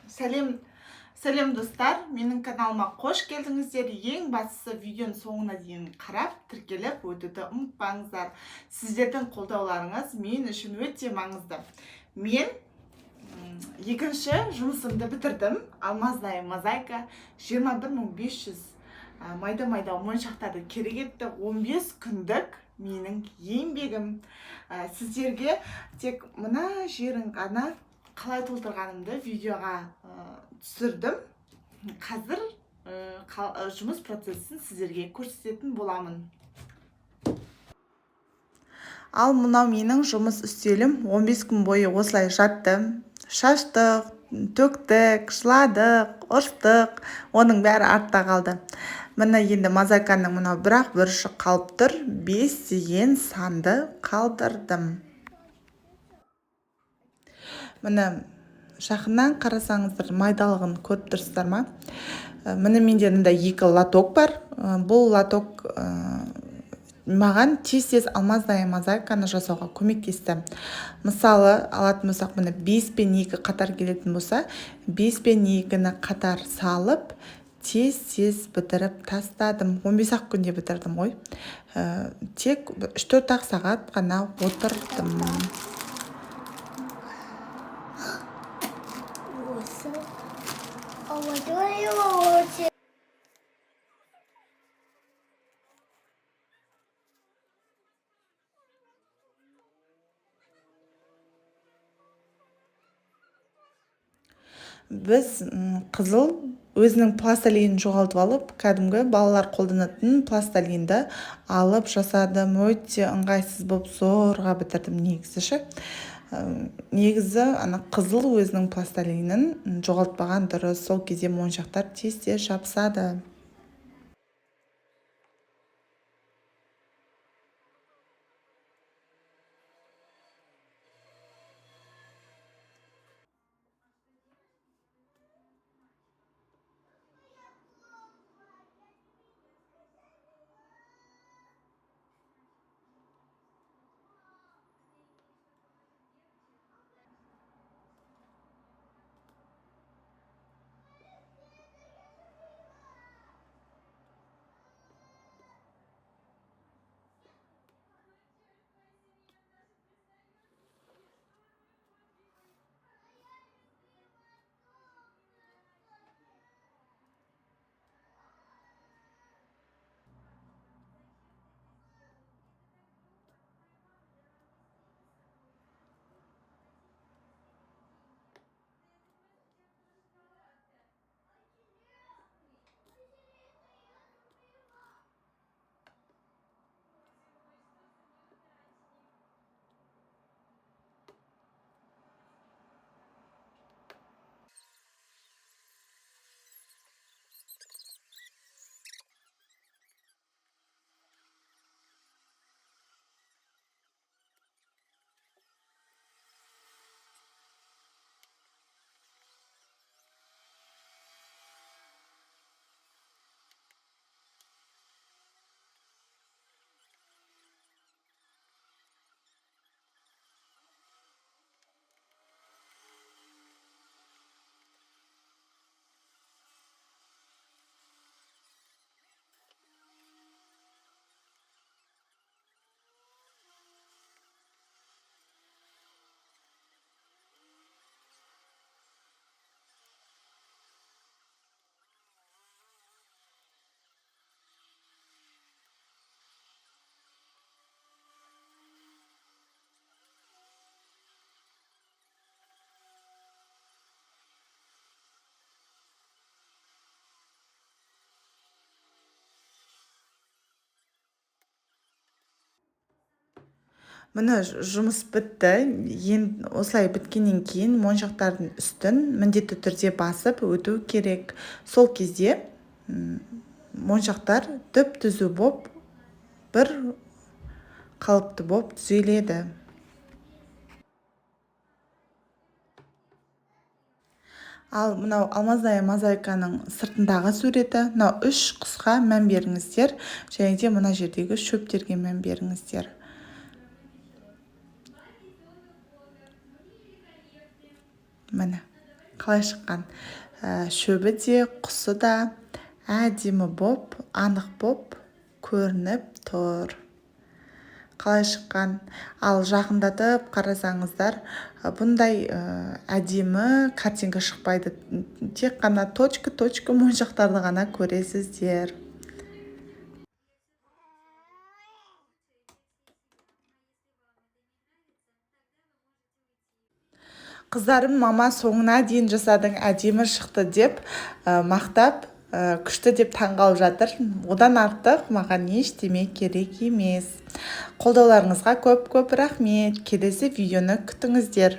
Сәлем достар, менің каналыма қош келдіңіздер. Ең бастысы видеоның соңына дейін қарап, тіркеліп өтуді ұмытпаңыздар. Сіздердің қолдауларыңыз мен үшін өте маңызды. Мен екінші жұмысымды бітірдім. Алмаздай мозаика 21500 майда моншақтарды керек етті. 15 күндік менің еңбегім. Сіздерге тек мына жерін ғана қалай толтырғанымды видеоға түсірдім. Қазір жұмыс процесін сіздерге көрсететін боламын. Ал мынау менің жұмыс үстелім. 15 күн бойы осылай жаттым. Шаштық, төктік, жыладық, ұрыстық. Оның бәрі артта қалды. Міне енді мозаиканың мынау бірақ бір ұшы қалып тұр. 5 деген санды қалдырдым. Міне жақыннан қарасаңыздар, майдалығын көріп тұрсыздар ма? Міне менде мындай 2 лоток бар. Бұл лоток маған тез алмаздай мозаиканы жасауға көмектесті. Мысалы, алатын болсақ, міне 5 пен 2 қатар келетін болса, 5 пен 2-ні қатар салып, тез бітіріп тастадым. 15-ақ күнде бітірдім ғой. Тек 3-4 сағат қана отырдым. Біз қызыл өзінің пластилинін жоғалтып алып, кәдімгі балалар қолданатын пластилинді алып жасадым. Өте ыңғайсыз болып зорға бітірдім негізі. Негізі қызыл өзінің пластилинін жоғалтпаған дұрыс. Сол кезде моншақтар тез жабысады. Міне жұмыс бітті. Енді осылай біткеннен кейін моншақтардың үстін міндетті түрде басып өту керек. Сол кезде моншақтар түп-түзу боп, бір қалыпты боп түзеледі. Ал мынау алмаздай мозаиканың сыртындағы суреті. Мынау 3 құсқа мән беріңіздер. Және де мына жердегі шөптерге мән беріңіздер. Міне қалай шыққан. Шөбі де құсы да әдемі боп, анық боп көрініп тұр. Қалай шыққан. Ал жақындатып қарасаңыздар, бұндай әдемі картинка шықпайды. Тек қана точка моншақтарды ғана көресіздер. Қыздарым, мама соңына дейін жасадың, әдемі шықты деп мақтап, күшті деп таңғалып жатыр. Одан артық маған ештеме керек емес. Қолдауларыңызға көп рахмет. Келесі видеоны күтіңіздер.